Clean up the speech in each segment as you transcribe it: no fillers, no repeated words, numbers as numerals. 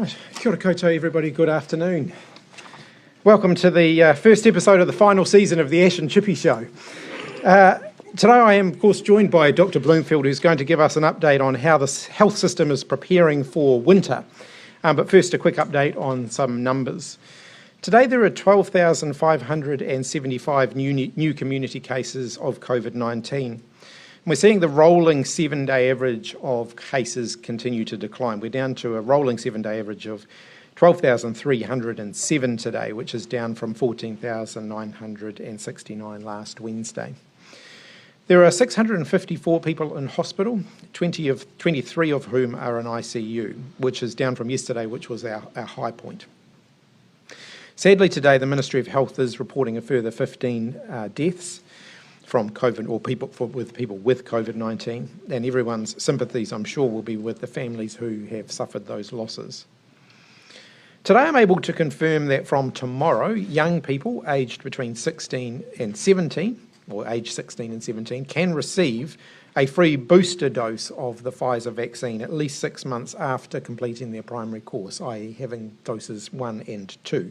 Right. Kia ora koutou, everybody. Good afternoon. Welcome to the first episode of the final season of the Ash and Chippy Show. Today I am, of course, joined by Dr. Bloomfield, who's going to give us an update on how the health system is preparing for winter. But first, a quick update on some numbers. Today there are 12,575 new community cases of Covid-19. We're seeing the rolling 7-day average of cases continue to decline. We're down to a rolling 7-day average of 12,307 today, which is down from 14,969 last Wednesday. There are 654 people in hospital, 23 of whom are in ICU, which is down from yesterday, which was our high point. Sadly, today the Ministry of Health is reporting a further 15 deaths from COVID, or people with COVID-19, and everyone's sympathies, I'm sure, will be with the families who have suffered those losses. Today I'm able to confirm that from tomorrow, young people aged between 16 and 17, or age 16 and 17, can receive a free booster dose of the Pfizer vaccine at least 6 months after completing their primary course, i.e. having doses 1 and 2.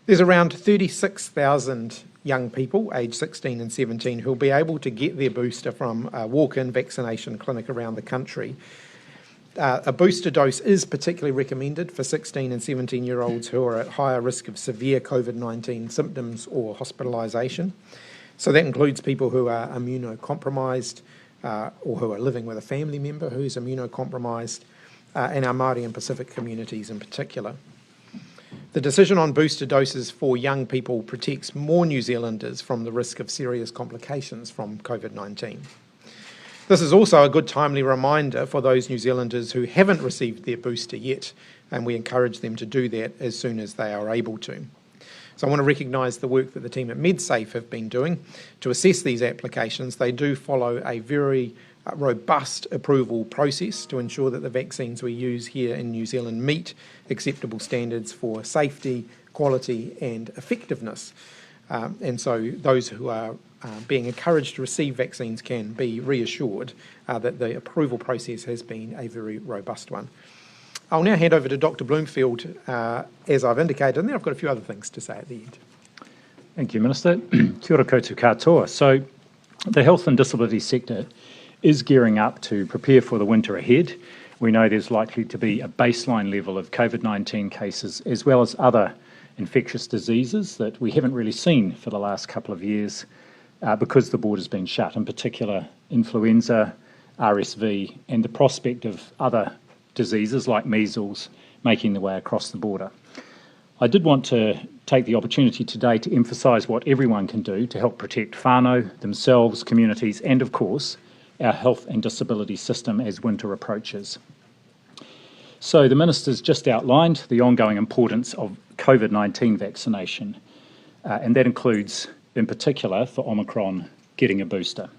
There's around 36,000 young people aged 16 and 17 who will be able to get their booster from a walk-in vaccination clinic around the country. A booster dose is particularly recommended for 16 and 17-year-olds who are at higher risk of severe COVID-19 symptoms or hospitalisation. So that includes people who are immunocompromised or who are living with a family member who's immunocompromised, and our Māori and Pacific communities in particular. The decision on booster doses for young people protects more New Zealanders from the risk of serious complications from COVID-19. This is also a good timely reminder for those New Zealanders who haven't received their booster yet, and we encourage them to do that as soon as they are able to. So I want to recognise the work that the team at MedSafe have been doing to assess these applications. They do follow a very robust approval process to ensure that the vaccines we use here in New Zealand meet acceptable standards for safety, quality and effectiveness. And so those who are being encouraged to receive vaccines can be reassured that the approval process has been a very robust one. I'll now hand over to Dr. Bloomfield, as I've indicated, and then I've got a few other things to say at the end. Thank you, Minister. Kia ora koutou katoa. So the health and disability sector is gearing up to prepare for the winter ahead. We know there's likely to be a baseline level of COVID-19 cases as well as other infectious diseases that we haven't really seen for the last couple of years because the border's been shut, in particular influenza, RSV, and the prospect of other diseases like measles making their way across the border. I did want to take the opportunity today to emphasise what everyone can do to help protect whānau, themselves, communities, and of course, our health and disability system as winter approaches. So the Minister's just outlined the ongoing importance of COVID-19 vaccination, and that includes, in particular, for Omicron, getting a booster.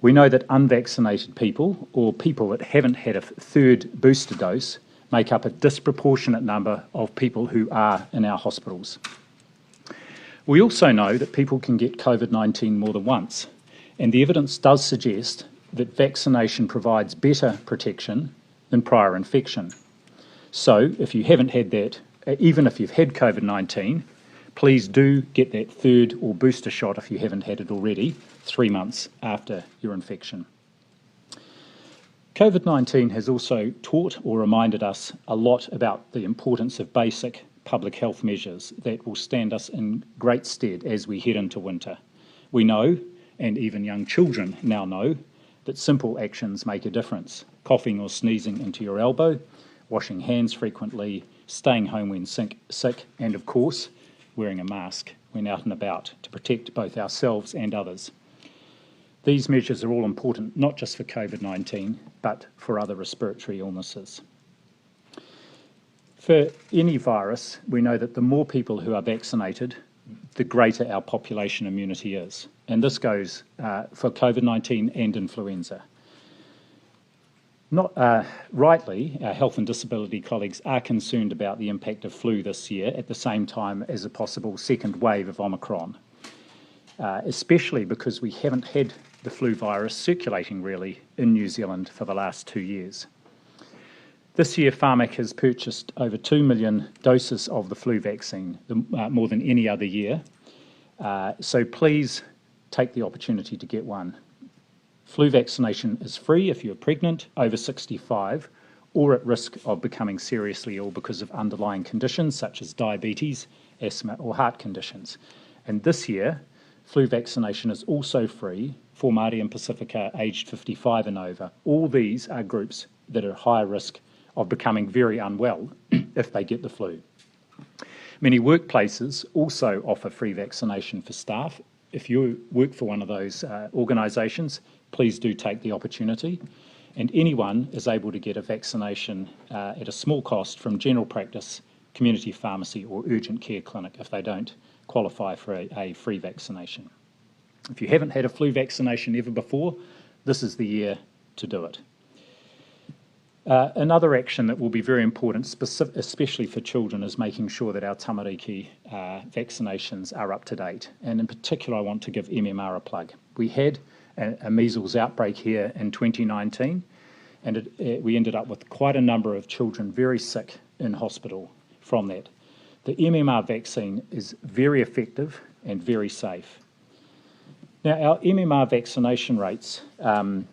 We know that unvaccinated people, or people that haven't had a third booster dose, make up a disproportionate number of people who are in our hospitals. We also know that people can get COVID-19 more than once, and the evidence does suggest that vaccination provides better protection than prior infection. So if you haven't had that, even if you've had COVID-19, please do get that third or booster shot if you haven't had it already, 3 months after your infection. COVID-19 has also taught or reminded us a lot about the importance of basic public health measures that will stand us in great stead as we head into winter. We know, and even young children now know, that simple actions make a difference. Coughing or sneezing into your elbow, washing hands frequently, staying home when sick, and of course, wearing a mask when out and about to protect both ourselves and others. These measures are all important, not just for COVID-19, but for other respiratory illnesses. For any virus, we know that the more people who are vaccinated, the greater our population immunity is. And this goes for COVID-19 and influenza. Rightly, our health and disability colleagues are concerned about the impact of flu this year at the same time as a possible second wave of Omicron, especially because we haven't had the flu virus circulating really in New Zealand for the last 2 years. This year, Pharmac has purchased over 2 million doses of the flu vaccine, more than any other year. So please take the opportunity to get one. Flu vaccination is free if you're pregnant, over 65, or at risk of becoming seriously ill because of underlying conditions such as diabetes, asthma, or heart conditions. And this year, flu vaccination is also free for Māori and Pacifica aged 55 and over. All these are groups that are at high risk of becoming very unwell if they get the flu. Many workplaces also offer free vaccination for staff. If you work for one of those organisations, please do take the opportunity. And anyone is able to get a vaccination at a small cost from general practice, community pharmacy or urgent care clinic if they don't qualify for a free vaccination. If you haven't had a flu vaccination ever before, this is the year to do it. Another action that will be very important, especially for children, is making sure that our tamariki vaccinations are up to date. And in particular, I want to give MMR a plug. We had a measles outbreak here in 2019, and we ended up with quite a number of children very sick in hospital from that. The MMR vaccine is very effective and very safe. Now, our MMR vaccination rates are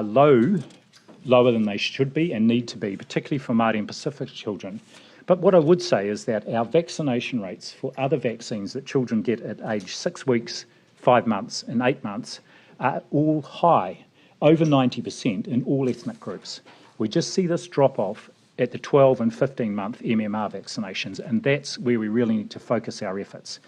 lower than they should be and need to be, particularly for Māori and Pacific children. But what I would say is that our vaccination rates for other vaccines that children get at age 6 weeks, 5 months and 8 months are all high, over 90% in all ethnic groups. We just see this drop off at the 12 and 15-month MMR vaccinations, and that's where we really need to focus our efforts.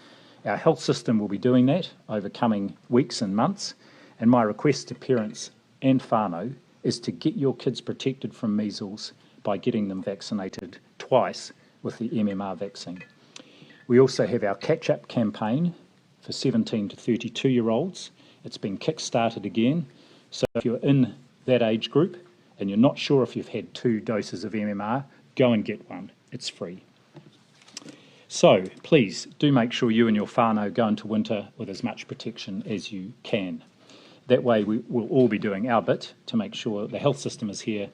Our health system will be doing that over coming weeks and months, and my request to parents and whānau is to get your kids protected from measles by getting them vaccinated twice with the MMR vaccine. We also have our catch-up campaign for 17 to 32-year-olds. It's been kick-started again, so if you're in that age group and you're not sure if you've had 2 doses of MMR, go and get one. It's free. So please do make sure you and your whānau go into winter with as much protection as you can. That way we will all be doing our bit to make sure the health system is here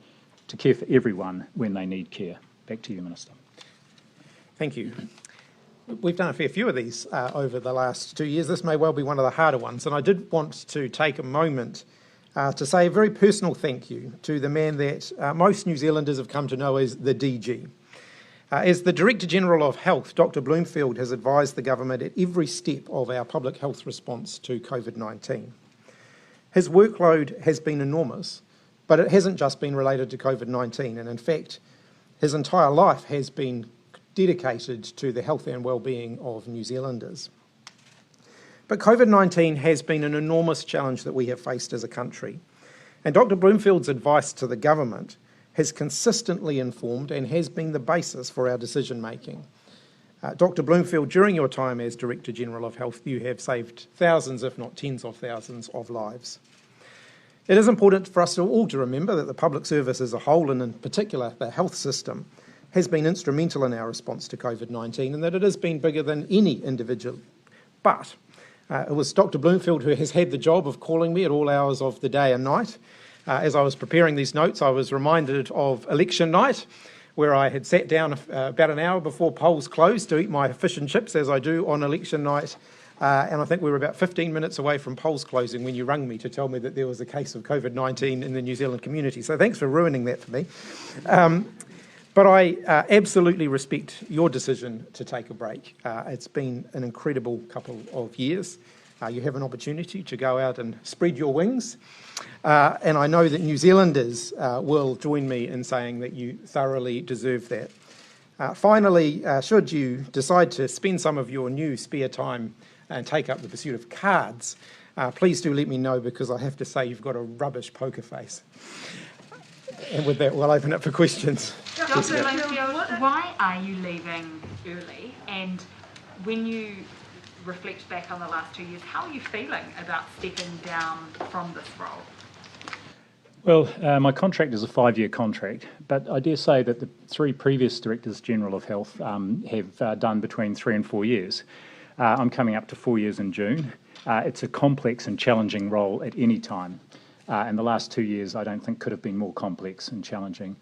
to care for everyone when they need care. Back to you, Minister. Thank you. We've done a fair few of these over the last 2 years. This may well be one of the harder ones, and I did want to take a moment to say a very personal thank you to the man that most New Zealanders have come to know as the DG. As the Director General of Health, Dr. Bloomfield has advised the government at every step of our public health response to COVID-19. His workload has been enormous, but it hasn't just been related to COVID-19, and in fact, his entire life has been dedicated to the health and well-being of New Zealanders. But COVID-19 has been an enormous challenge that we have faced as a country, and Dr. Bloomfield's advice to the government has consistently informed and has been the basis for our decision-making. Dr. Bloomfield, during your time as Director General of Health, you have saved thousands, if not tens of thousands, of lives. It is important for us all to remember that the public service as a whole, and in particular the health system, has been instrumental in our response to COVID-19 and that it has been bigger than any individual. But it was Dr. Bloomfield who has had the job of calling me at all hours of the day and night. As I was preparing these notes, I was reminded of election night, where I had sat down about an hour before polls closed to eat my fish and chips, as I do on election night. And I think we were about 15 minutes away from polls closing when you rang me to tell me that there was a case of COVID-19 in the New Zealand community. So thanks for ruining that for me. But I absolutely respect your decision to take a break. It's been an incredible couple of years. You have an opportunity to go out and spread your wings. And I know that New Zealanders will join me in saying that you thoroughly deserve that. Finally, should you decide to spend some of your new spare time and take up the pursuit of cards, please do let me know, because I have to say you've got a rubbish poker face. And with that, we'll open up for questions. Dr. Bloomfield, why are you leaving early? And when you reflect back on the last 2 years, how are you feeling about stepping down from this role? Well, my contract is a 5-year contract, but I dare say that the 3 previous Directors General of Health have done between 3 and 4 years. I'm coming up to 4 years in June. It's a complex and challenging role at any time, and the last 2 years I don't think could have been more complex and challenging.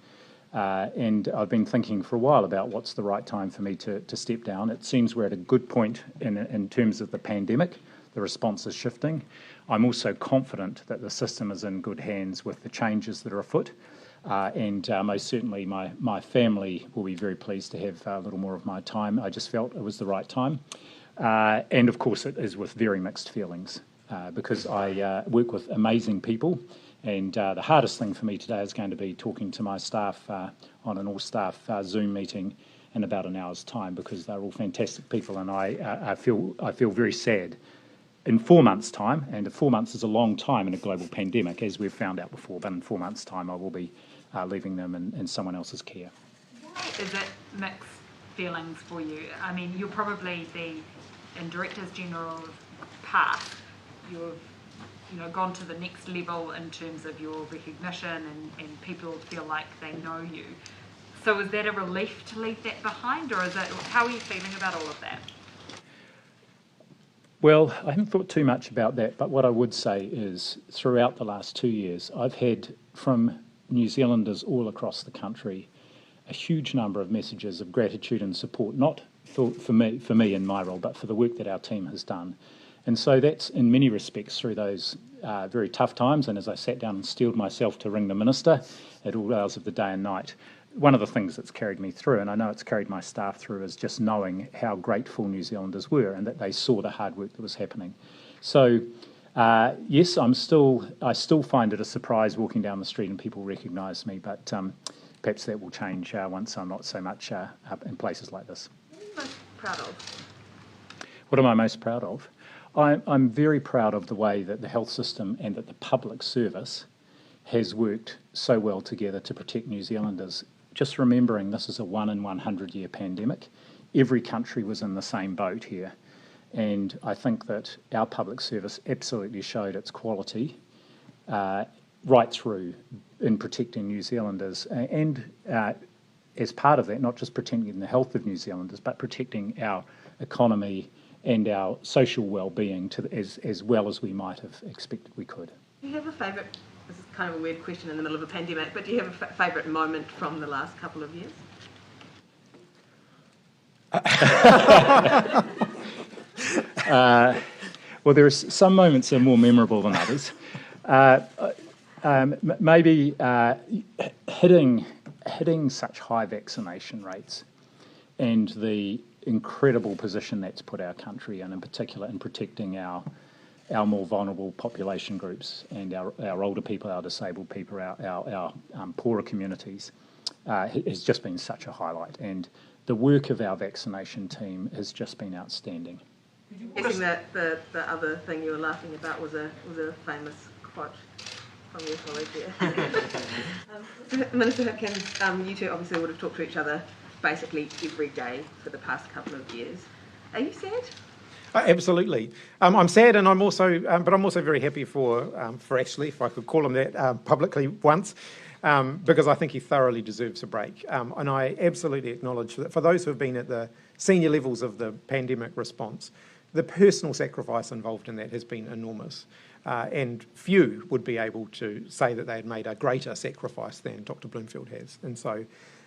And I've been thinking for a while about what's the right time for me to step down. It seems we're at a good point in terms of the pandemic. The response is shifting. I'm also confident that the system is in good hands with the changes that are afoot. And most certainly my family will be very pleased to have a little more of my time. I just felt it was the right time. And of course it is with very mixed feelings because I work with amazing people, and the hardest thing for me today is going to be talking to my staff on an all-staff Zoom meeting in about an hour's time, because they're all fantastic people, and I feel very sad. In 4 months' time, and 4 months is a long time in a global pandemic, as we've found out before, but in 4 months' time I will be leaving them in someone else's care. Is it mixed feelings for you? I mean, you'll probably be in Directors General's path. You've gone to the next level in terms of your recognition, and people feel like they know you. So is that a relief to leave that behind, or how are you feeling about all of that? Well, I haven't thought too much about that, but what I would say is throughout the last 2 years, I've had from New Zealanders all across the country a huge number of messages of gratitude and support, not for me in my role, but for the work that our team has done. And so that's in many respects through those very tough times, and as I sat down and steeled myself to ring the Minister at all hours of the day and night, one of the things that's carried me through, and I know it's carried my staff through, is just knowing how grateful New Zealanders were and that they saw the hard work that was happening. So, yes, I still find it a surprise walking down the street and people recognise me, but perhaps that will change once I'm not so much up in places like this. What are you most proud of? What am I most proud of? I'm very proud of the way that the health system and that the public service has worked so well together to protect New Zealanders. Just remembering this is a 1 in 100 year pandemic. Every country was in the same boat here. And I think that our public service absolutely showed its quality right through in protecting New Zealanders. And as part of that, not just protecting the health of New Zealanders, but protecting our economy and our social well-being as well as we might have expected we could. Do you have a favourite, this is kind of a weird question in the middle of a pandemic, but do you have a favourite moment from the last couple of years? Well, there are some moments that are more memorable than others. Maybe hitting such high vaccination rates and the incredible position that's put our country in particular in protecting our more vulnerable population groups and our older people, our disabled people, our poorer communities has just been such a highlight. And the work of our vaccination team has just been outstanding. I think that the other thing you were laughing about was a famous quote from your colleague there. Minister Hipkins, you two obviously would have talked to each other basically every day for the past couple of years. Are you sad? Absolutely. I'm sad, and I'm also very happy for Ashley, if I could call him that publicly once, because I think he thoroughly deserves a break. And I absolutely acknowledge that for those who have been at the senior levels of the pandemic response, the personal sacrifice involved in that has been enormous. And few would be able to say that they had made a greater sacrifice than Dr. Bloomfield has. And so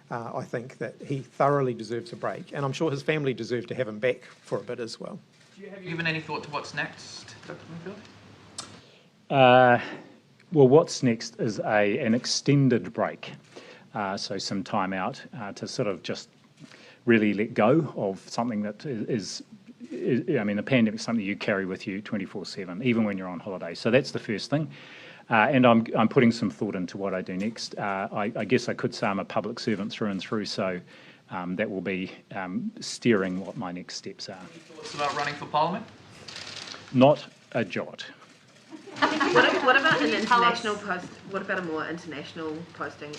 I think that he thoroughly deserves a break, and I'm sure his family deserve to have him back for a bit as well. Have you given any thought to what's next, Dr. Bloomfield? Well, what's next is an extended break, so some time out to sort of just really let go of something that is I mean, the pandemic is something you carry with you 24/7, even when you're on holiday. So that's the first thing. And I'm putting some thought into what I do next. I guess I could say I'm a public servant through and through, so that will be steering what my next steps are. Any thoughts about running for Parliament? Not a jot. What about an international post? What about a more international posting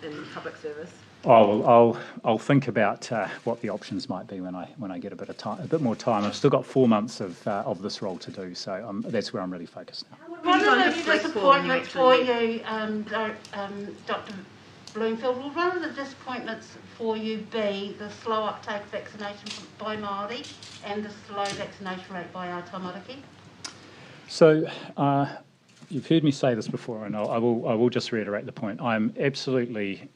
in public service? Oh, I'll think about what the options might be when I get a bit more time. I've still got 4 months of this role to do, so that's where I'm really focused now. One of the disappointments for you, Dr. Bloomfield, will one of the disappointments for you be the slow uptake of vaccination by Māori and the slow vaccination rate by our tamariki? So you've heard me say this before, and I will just reiterate the point. I'm absolutely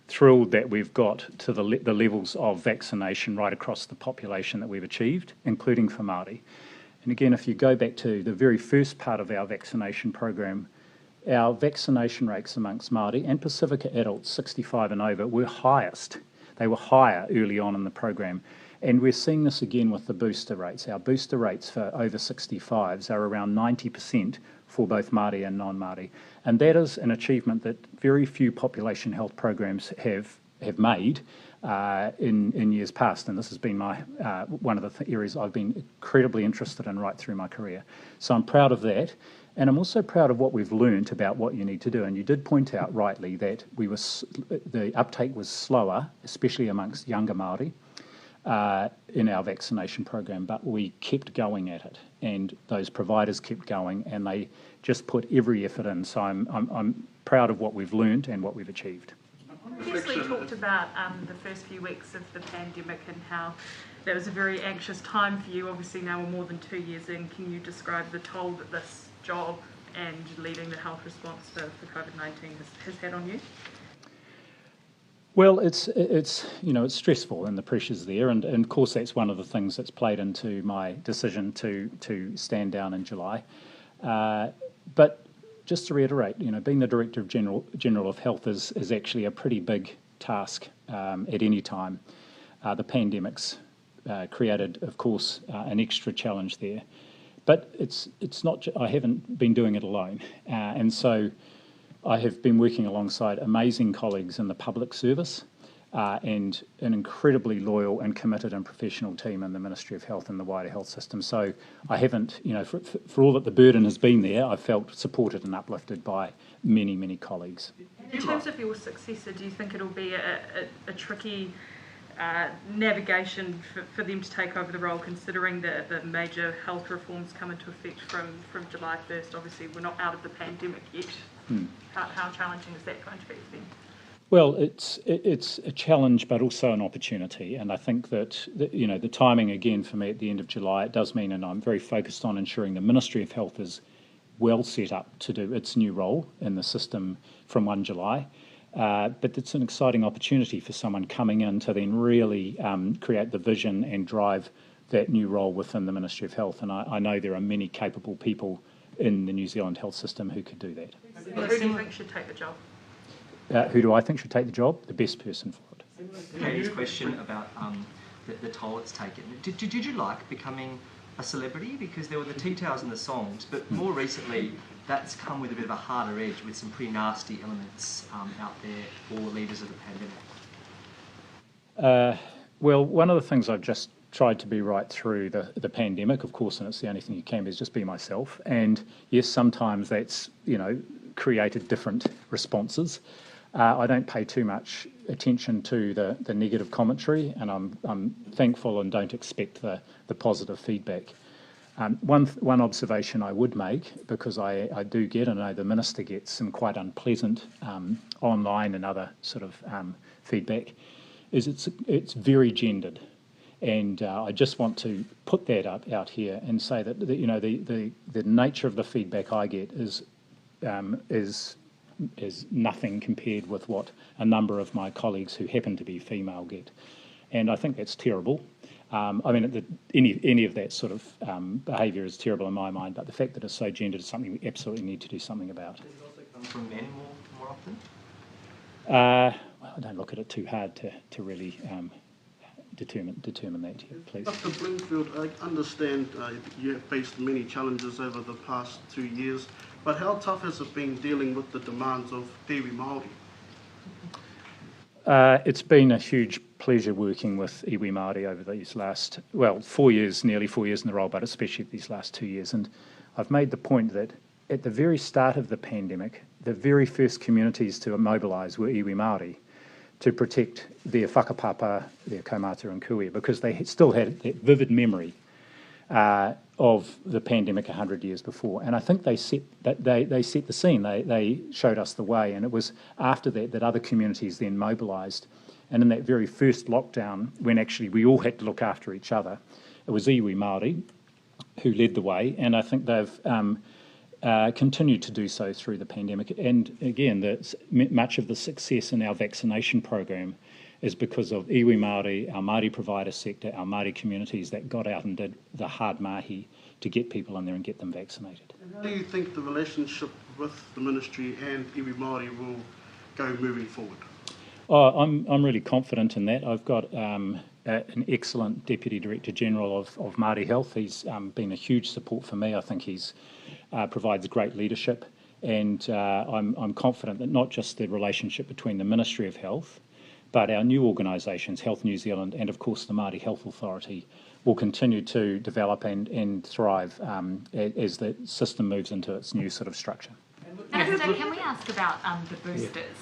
thrilled that we've got to the levels of vaccination right across the population that we've achieved, including for Māori. And again, if you go back to the very first part of our vaccination program, our vaccination rates amongst Māori and Pacifica adults 65 and over were highest. They were higher early on in the program. And we're seeing this again with the booster rates. Our booster rates for over 65s are around 90% for both Māori and non-Māori. And that is an achievement that very few population health programs have made in years past. And this has been my one of the areas I've been incredibly interested in right through my career. So I'm proud of that. And I'm also proud of what we've learned about what you need to do. And you did point out rightly that the uptake was slower, especially amongst younger Māori, in our vaccination program, but we kept going at it, and those providers kept going, and they just put every effort in. So I'm proud of what we've learned and what we've achieved. Previously talked about the first few weeks of the pandemic and how that was a very anxious time for you. Obviously now we're more than 2 years in. Can you describe the toll that this job and leading the health response for COVID-19 has had on you? Well, it's stressful and the pressure's there, and of course that's one of the things that's played into my decision to stand down in July. But just to reiterate, being the Director of General of Health is actually a pretty big task at any time. The pandemic's created, of course, an extra challenge there. But it's not. I haven't been doing it alone, and so I have been working alongside amazing colleagues in the public service and an incredibly loyal and committed and professional team in the Ministry of Health and the wider health system. So I haven't, for all that the burden has been there, I've felt supported and uplifted by many, many colleagues. In terms of your successor, do you think it'll be a tricky navigation for them to take over the role, considering the major health reforms come into effect from July 1st? Obviously, we're not out of the pandemic yet. How challenging is that going to be for them? Well, it's a challenge, but also an opportunity. And I think that the timing again for me at the end of July, it does mean, and I'm very focused on ensuring the Ministry of Health is well set up to do its new role in the system from 1 July. But it's an exciting opportunity for someone coming in to then really create the vision and drive that new role within the Ministry of Health. And I know there are many capable people in the New Zealand health system who could do that. Who do you think should take the job? Who do I think should take the job? The best person for it. Katie's question about the toll it's taken. Did you like becoming a celebrity? Because there were the tea towels and the songs, but more recently that's come with a bit of a harder edge with some pretty nasty elements out there for leaders of the pandemic. Well, one of the things I've just tried to be right through the pandemic, of course, and it's the only thing you can, is just be myself. And yes, sometimes that's, created different responses. I don't pay too much attention to the negative commentary, and I'm thankful and don't expect the positive feedback. One observation I would make, because I do get, and I know the Minister gets, some quite unpleasant online and other sort of feedback, is it's very gendered. And I just want to put that out here and say that the nature of the feedback I get is nothing compared with what a number of my colleagues who happen to be female get, and I think that's terrible. Any of that sort of behaviour is terrible in my mind, but the fact that it's so gendered is something we absolutely need to do something about. Does it also come from men more often? Well, I don't look at it too hard to really determine that yet, please. Dr. Bloomfield, I understand you have faced many challenges over the past 2 years, but how tough has it been dealing with the demands of Reo Māori? It's been a huge pleasure working with iwi Māori over these last, 4 years, nearly 4 years in the role, but especially these last 2 years. And I've made the point that at the very start of the pandemic, the very first communities to mobilise were iwi Māori to protect their whakapapa, their kaumata and kuia, because they still had that vivid memory of the pandemic 100 years before. And I think they set the scene, they showed us the way, and it was after that other communities then mobilised. And in that very first lockdown, when actually we all had to look after each other, it was iwi Māori who led the way, and I think they've continued to do so through the pandemic. And again, much of the success in our vaccination program is because of iwi Māori, our Māori provider sector, our Māori communities that got out and did the hard mahi to get people in there and get them vaccinated. How do you think the relationship with the ministry and iwi Māori will go moving forward? Oh, I'm really confident in that. I've got an excellent Deputy Director General of Māori Health. He's been a huge support for me. I think he's provides great leadership, and I'm confident that not just the relationship between the Ministry of Health, but our new organisations, Health New Zealand and of course the Māori Health Authority, will continue to develop and thrive as the system moves into its new sort of structure. Minister, can we ask about the boosters?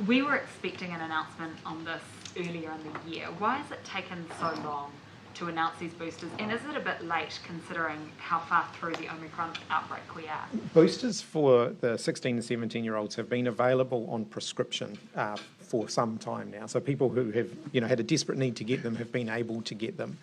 We were expecting an announcement on this earlier in the year. Why has it taken so long to announce these boosters, and is it a bit late considering how far through the Omicron outbreak we are? Boosters for the 16 and 17-year-olds have been available on prescription for some time now. So people who have had a desperate need to get them have been able to get them.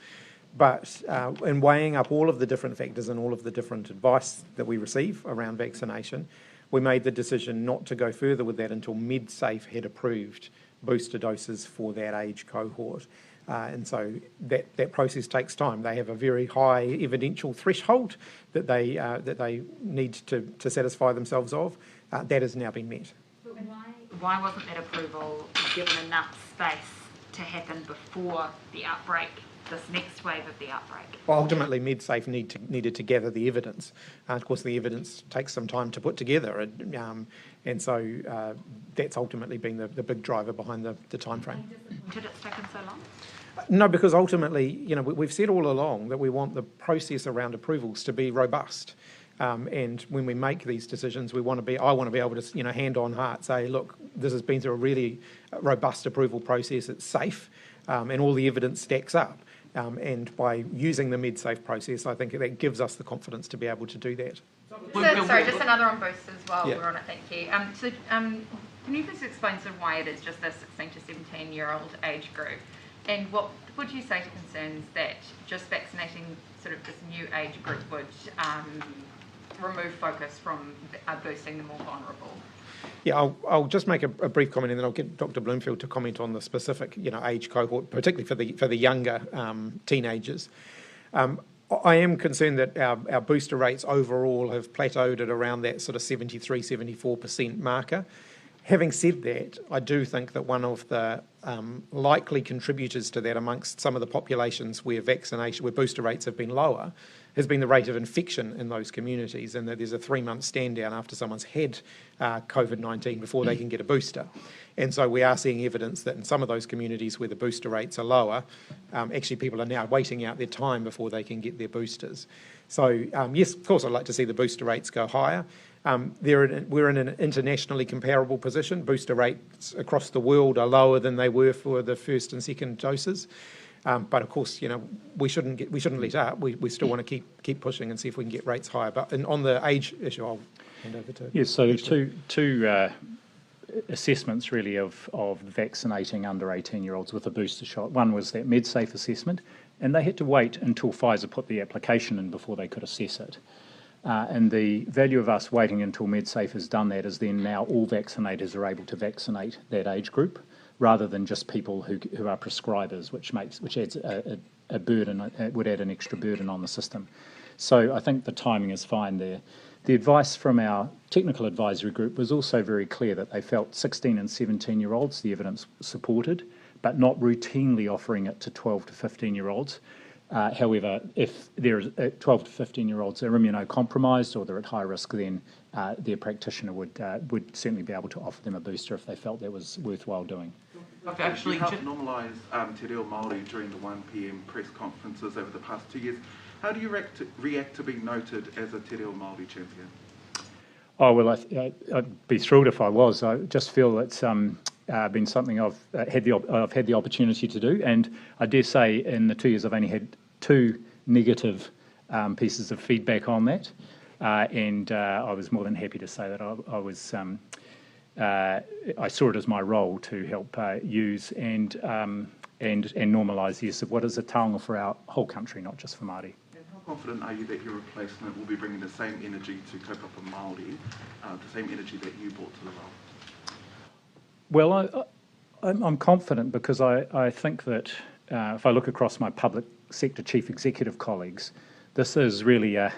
But in weighing up all of the different factors and all of the different advice that we receive around vaccination, we made the decision not to go further with that until MedSafe had approved booster doses for that age cohort. And so that process takes time. They have a very high evidential threshold that they need to satisfy themselves of. That has now been met. But why wasn't that approval given enough space to happen before the outbreak, this next wave of the outbreak? Well, ultimately, MedSafe needed to gather the evidence. Of course, the evidence takes some time to put together, and so that's ultimately been the big driver behind the time frame. Did it take so long? No, because ultimately, we've said all along that we want the process around approvals to be robust. And when we make these decisions, I want to be able to, hand on heart, say, look, this has been through a really robust approval process. It's safe, and all the evidence stacks up. And by using the MedSafe process, I think that gives us the confidence to be able to do that. Sorry, just another on boosters while Yeah. we're on it, thank you. Can you please explain sort of why it is just the 16 to 17-year-old age group? And what would you say to concerns that just vaccinating sort of this new age group would remove focus from boosting the more vulnerable? Yeah, I'll just make a brief comment, and then I'll get Dr. Bloomfield to comment on the specific, age cohort, particularly for the younger teenagers. I am concerned that our booster rates overall have plateaued at around that sort of 73-74% marker. Having said that, I do think that one of the likely contributors to that amongst some of the populations where booster rates have been lower has been the rate of infection in those communities, and that there's a 3-month stand down after someone's had COVID-19 before they can get a booster. And so we are seeing evidence that in some of those communities where the booster rates are lower, actually people are now waiting out their time before they can get their boosters. So yes, of course I'd like to see the booster rates go higher. We're in an internationally comparable position. Booster rates across the world are lower than they were for the first and second doses. But of course, we shouldn't let up. We still want to keep pushing and see if we can get rates higher. But on the age issue, I'll hand over to. Yes, so two assessments really of vaccinating under 18-year-olds with a booster shot. One was that MedSafe assessment, and they had to wait until Pfizer put the application in before they could assess it. And the value of us waiting until MedSafe has done that is then now all vaccinators are able to vaccinate that age group, rather than just people who are prescribers, which adds a burden, would add an extra burden on the system. So I think the timing is fine there. The advice from our technical advisory group was also very clear that they felt 16 and 17-year-olds, the evidence supported, but not routinely offering it to 12 to 15-year-olds. However, if there are 12 to 15-year-olds are immunocompromised or they're at high risk, then their practitioner would certainly be able to offer them a booster if they felt that was worthwhile doing. Actually, you helped normalise Te Reo Māori during the 1 p.m. press conferences over the past 2 years. How do you react to being noted as a Te Reo Māori champion? Oh, well, I'd be thrilled if I was. I just feel it's been something I've had the opportunity to do, and I dare say in the 2 years I've only had 2 negative pieces of feedback on that, and I was more than happy to say that I saw it as my role to help use and normalise the use of what is a taonga for our whole country, not just for Māori. confident are you that your replacement will be bringing the same energy to kaupapa Māori, the same energy that you brought to the role? Well, I'm confident because I think that if I look across my public sector chief executive colleagues, this is really a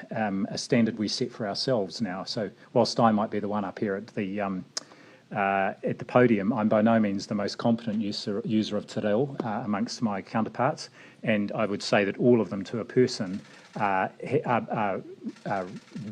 standard we set for ourselves now. So whilst I might be the one up here at the podium, I'm by no means the most competent user of te reo amongst my counterparts, and I would say that all of them to a person are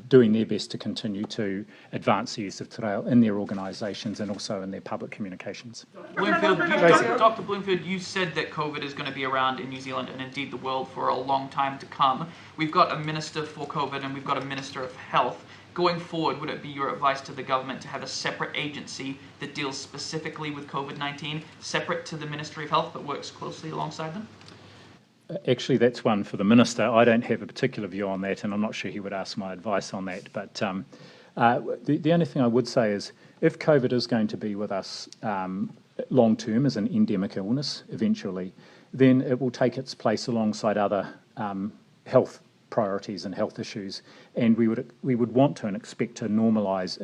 doing their best to continue to advance the use of te reo in their organisations and also in their public communications. Bloomfield, Dr. Bloomfield, you said that COVID is going to be around in New Zealand and indeed the world for a long time to come. We've got a Minister for COVID and we've got a Minister of Health. Going forward, would it be your advice to the government to have a separate agency that deals specifically with COVID-19, separate to the Ministry of Health but works closely alongside them? Actually, that's one for the Minister. I don't have a particular view on that, and I'm not sure he would ask my advice on that. But the only thing I would say is if COVID is going to be with us long term as an endemic illness eventually, then it will take its place alongside other health priorities and health issues, and we would want to and expect to normalise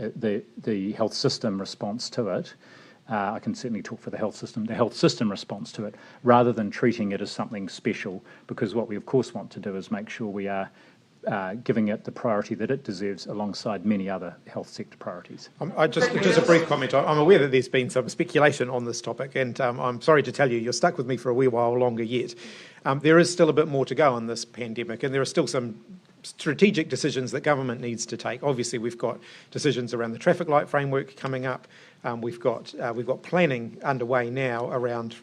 the health system response to it. I can certainly talk for the health system response to it, rather than treating it as something special, because what we of course want to do is make sure we are giving it the priority that it deserves alongside many other health sector priorities. Just a brief comment. I'm aware that there's been some speculation on this topic, and I'm sorry to tell you, you're stuck with me for a wee while longer yet. There is still a bit more to go on this pandemic, and there are still some strategic decisions that government needs to take. Obviously, we've got decisions around the traffic light framework coming up. We've got planning underway now around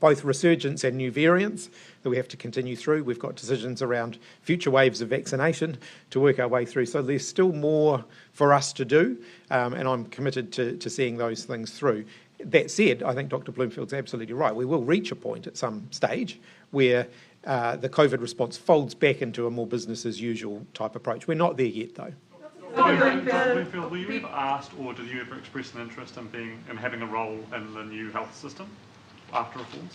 both resurgence and new variants that we have to continue through. We've got decisions around future waves of vaccination to work our way through. So there's still more for us to do, and I'm committed to seeing those things through. That said, I think Dr. Bloomfield's absolutely right. We will reach a point at some stage where the COVID response folds back into a more business as usual type approach. We're not there yet, though. Bloomfield, were you ever asked, or did you ever express an interest in having a role in the new health system after reforms?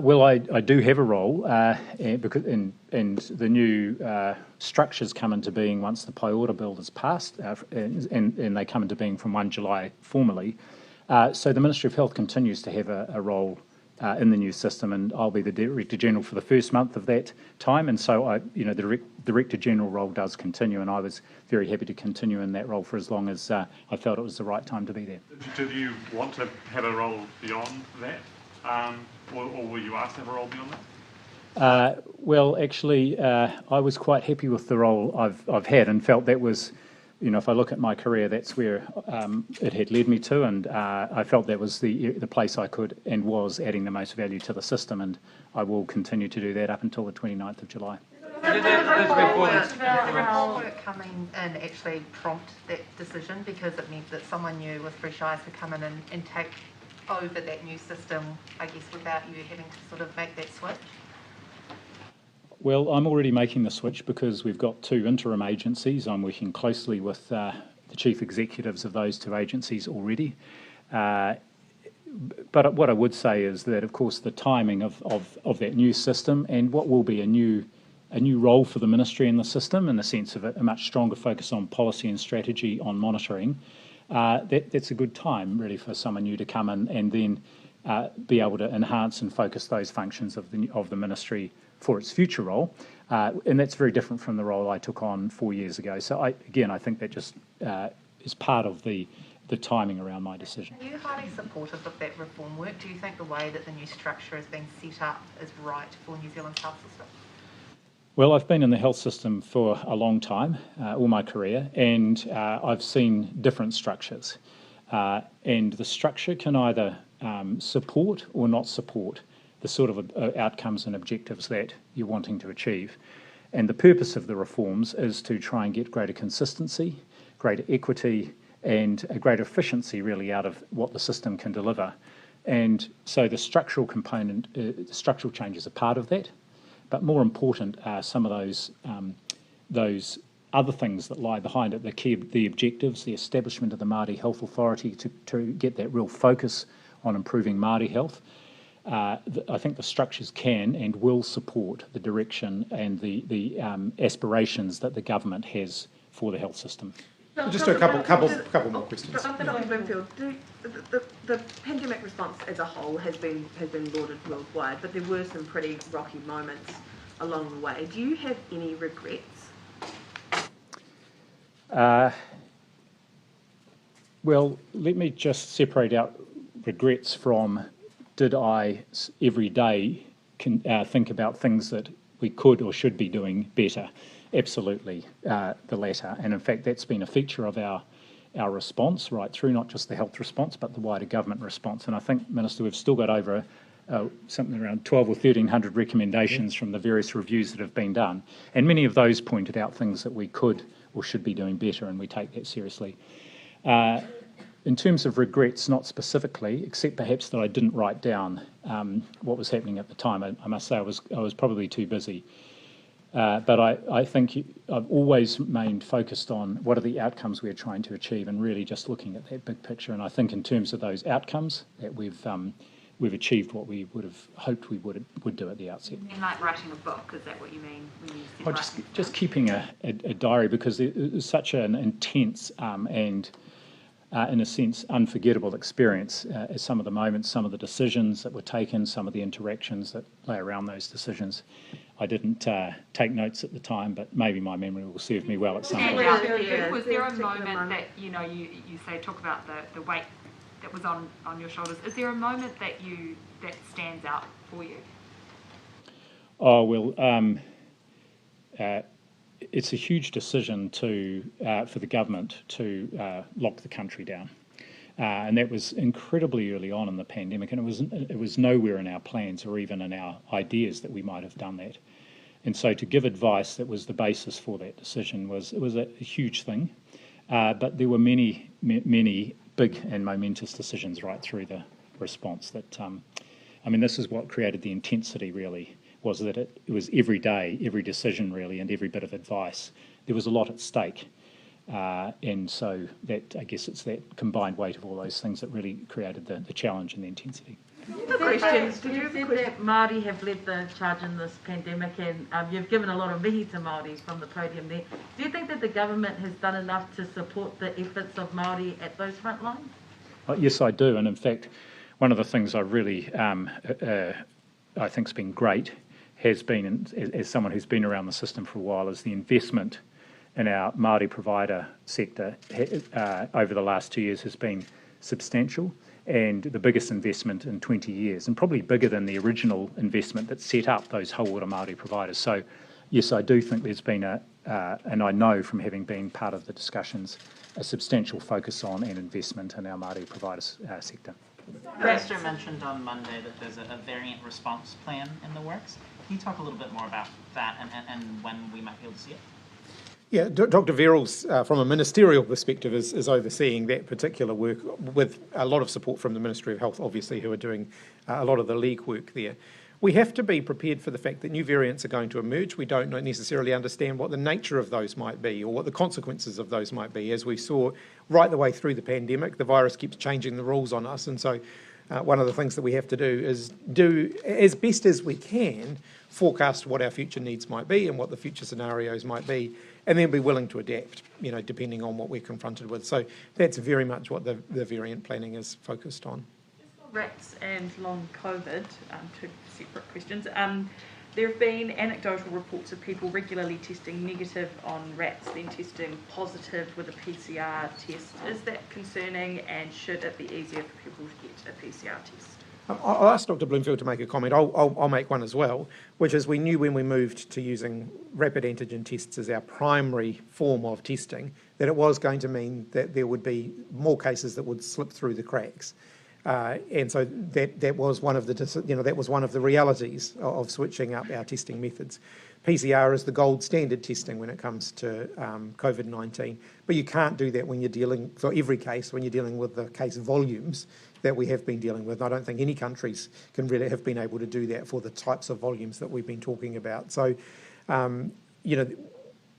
Well, I do have a role, and the new structures come into being once the Paiora Bill is passed, and they come into being from 1 July formally. So the Ministry of Health continues to have a role in the new system, and I'll be the Director General for the first month of that time, and so the Director General role does continue, and I was very happy to continue in that role for as long as I felt it was the right time to be there. Did you want to have a role beyond that, or were you asked to have a role beyond that? Well, actually, I was quite happy with the role I've had, and felt that was, if I look at my career, that's where it had led me to, and I felt that was the place I could and was adding the most value to the system, and I will continue to do that up until the 29th of July. Did the reform work coming in actually prompt that decision, because it meant that someone new with fresh eyes could come in and take over that new system, I guess, without you having to sort of make that switch? Well, I'm already making the switch because we've got two interim agencies. I'm working closely with the chief executives of those two agencies already. But what I would say is that, of course, the timing of that new system and what will be a new role for the ministry in the system, in the sense of a much stronger focus on policy and strategy on monitoring, that's a good time really for someone new to come in and then be able to enhance and focus those functions of the ministry for its future role, and that's very different from the role I took on 4 years ago. So I think that just is part of the timing around my decision. Are you highly supportive of that reform work? Do you think the way that the new structure has been set up is right for New Zealand's health system? Well, I've been in the health system for a long time, all my career, and I've seen different structures. And the structure can either support or not support the sort of outcomes and objectives that you're wanting to achieve. And the purpose of the reforms is to try and get greater consistency, greater equity, and a greater efficiency really out of what the system can deliver. And so the structural component, the structural changes are part of that, but more important are some of those other things that lie behind it, the objectives, the establishment of the Māori Health Authority to get that real focus on improving Māori health, I think the structures can and will support the direction and the aspirations that the government has for the health system. Just a couple more questions. Dr. Bloomfield, the pandemic response as a whole has been lauded worldwide, but there were some pretty rocky moments along the way. Do you have any regrets? Well, let me just separate out regrets from did I every day think about things that we could or should be doing better. Absolutely, the latter. And in fact, that's been a feature of our response right through, not just the health response, but the wider government response. And I think, Minister, we've still got over something around 12 or 1,300 recommendations from the various reviews that have been done. And many of those pointed out things that we could or should be doing better, and we take that seriously. In terms of regrets, not specifically, except perhaps that I didn't write down what was happening at the time. I must say I was probably too busy. But I think I've always remained focused on what are the outcomes we're trying to achieve and really just looking at that big picture. And I think in terms of those outcomes that we've achieved what we would have hoped we would do at the outset. And like writing a book, is that what you mean when you say Just keeping a diary, because it was such an intense and in a sense, unforgettable experience as some of the moments, some of the decisions that were taken, some of the interactions that lay around those decisions. I didn't take notes at the time, but maybe my memory will serve me well at some point. Was there a moment that, you say, talk about the weight that was on your shoulders. Is there a moment that stands out for you? Oh, well, it's a huge decision for the government to lock the country down, and that was incredibly early on in the pandemic, and it was nowhere in our plans or even in our ideas that we might have done that. And so to give advice that was the basis for that decision was a huge thing, but there were many big and momentous decisions right through the response that, this is what created the intensity really, was that it was every day, every decision really, and every bit of advice. There was a lot at stake. And so that, I guess it's that combined weight of all those things that really created the challenge and the intensity. Questions? Did you said that Māori have led the charge in this pandemic, and you've given a lot of mihi to Māori from the podium there. Do you think that the government has done enough to support the efforts of Māori at those front lines? Yes, I do. And in fact, one of the things I really, I think has been great, has been, as someone who's been around the system for a while, is the investment in our Māori provider sector over the last 2 years has been substantial, and the biggest investment in 20 years, and probably bigger than the original investment that set up those whole order Māori providers. So yes, I do think there's been and I know from having been part of the discussions, a substantial focus on and investment in our Māori providers sector. The Minister mentioned on Monday that there's a variant response plan in the works. Can you talk a little bit more about that and when we might be able to see it? Yeah, Dr. Verrills, from a ministerial perspective, is overseeing that particular work with a lot of support from the Ministry of Health, obviously, who are doing a lot of the league work there. We have to be prepared for the fact that new variants are going to emerge. We don't necessarily understand what the nature of those might be or what the consequences of those might be. As we saw right the way through the pandemic, the virus keeps changing the rules on us, and so one of the things that we have to do is do as best as we can forecast what our future needs might be and what the future scenarios might be, and then be willing to adapt, depending on what we're confronted with. So that's very much what the variant planning is focused on. Rats and long COVID, two separate questions. There have been anecdotal reports of people regularly testing negative on rats, then testing positive with a PCR test. Is that concerning, and should it be easier for people to get a PCR test? I'll ask Dr. Bloomfield to make a comment. I'll make one as well, which is we knew when we moved to using rapid antigen tests as our primary form of testing that it was going to mean that there would be more cases that would slip through the cracks. And so that was one of the realities of switching up our testing methods. PCR is the gold standard testing when it comes to COVID-19, but you can't do that when you're dealing for every case when you're dealing with the case volumes that we have been dealing with. I don't think any countries can really have been able to do that for the types of volumes that we've been talking about. So,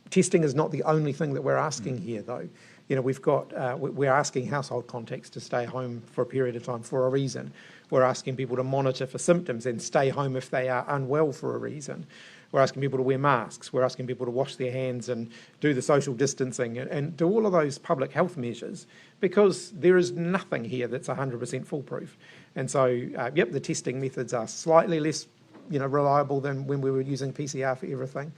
Testing is not the only thing that we're asking here, though. You know, we're asking household contacts to stay home for a period of time for a reason. We're asking people to monitor for symptoms and stay home if they are unwell for a reason. We're asking people to wear masks. We're asking people to wash their hands and do the social distancing and do all of those public health measures, because there is nothing here that's 100% foolproof. And so, yep, the testing methods are slightly less, reliable than when we were using PCR for everything.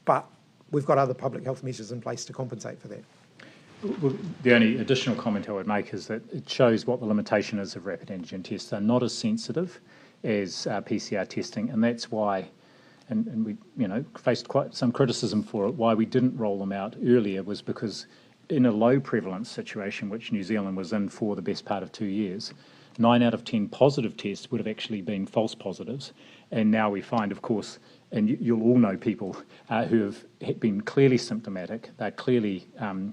But we've got other public health measures in place to compensate for that. Well, the only additional comment I would make is that it shows what the limitation is of rapid antigen tests. They're not as sensitive as PCR testing, and that's why, and we faced quite some criticism for it, why we didn't roll them out earlier was because in a low prevalence situation, which New Zealand was in for the best part of 2 years, 9 out of 10 positive tests would have actually been false positives. And now we find, of course, and you'll all know people who have been clearly symptomatic, they're clearly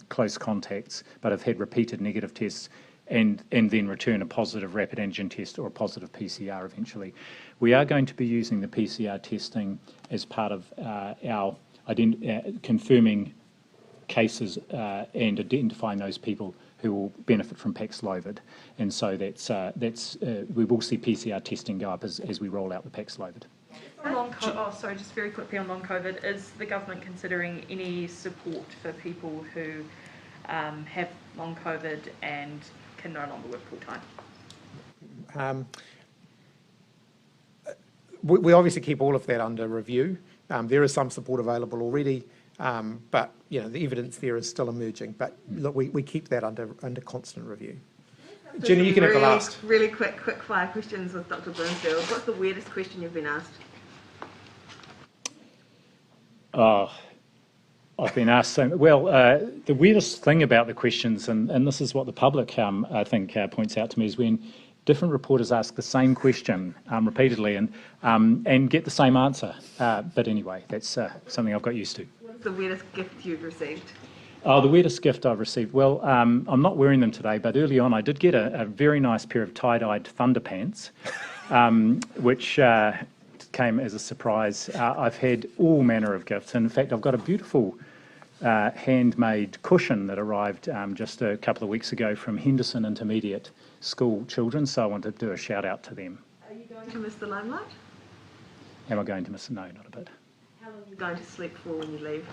close contacts, but have had repeated negative tests and then return a positive rapid antigen test or a positive PCR eventually. We are going to be using the PCR testing as part of our confirming cases and identifying those people who will benefit from Paxlovid. And so we will see PCR testing go up as we roll out the Paxlovid. Just very quickly on long COVID, is the government considering any support for people who have long COVID and can no longer work full time? We obviously keep all of that under review. There is some support available already, but the evidence there is still emerging. But look, we keep that under constant review. Jenny, you can have the last. Really quick fire questions with Dr. Bloomfield. What's the weirdest question you've been asked? I've been asked so well. The weirdest thing about the questions, and this is what the public I think points out to me, is when different reporters ask the same question repeatedly and get the same answer. But anyway, that's something I've got used to. What's the weirdest gift you've received? Oh, the weirdest gift I've received. Well, I'm not wearing them today, but early on I did get a very nice pair of tie-dyed thunder pants, which came as a surprise. I've had all manner of gifts, and in fact I've got a beautiful handmade cushion that arrived just a couple of weeks ago from Henderson Intermediate School children, so I wanted to do a shout out to them. Are you going to miss the limelight? Am I going to miss it? No, not a bit. How long are you going to sleep for when you leave?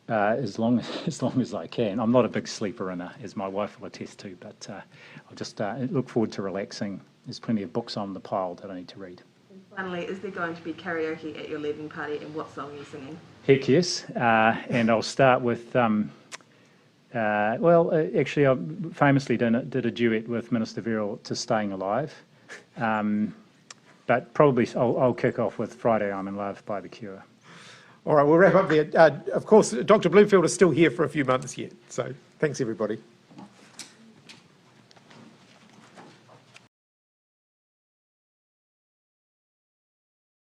As long as I can. I'm not a big sleeper as my wife will attest to, but I'll just look forward to relaxing. There's plenty of books on the pile that I need to read. And finally, is there going to be karaoke at your leaving party, and what song are you singing? Heck yes, and I'll start with, actually I famously did a duet with Minister Verrill to Staying Alive, but probably I'll kick off with Friday I'm in Love by The Cure. All right, we'll wrap up there. Of course, Dr. Bloomfield is still here for a few months yet, so thanks everybody.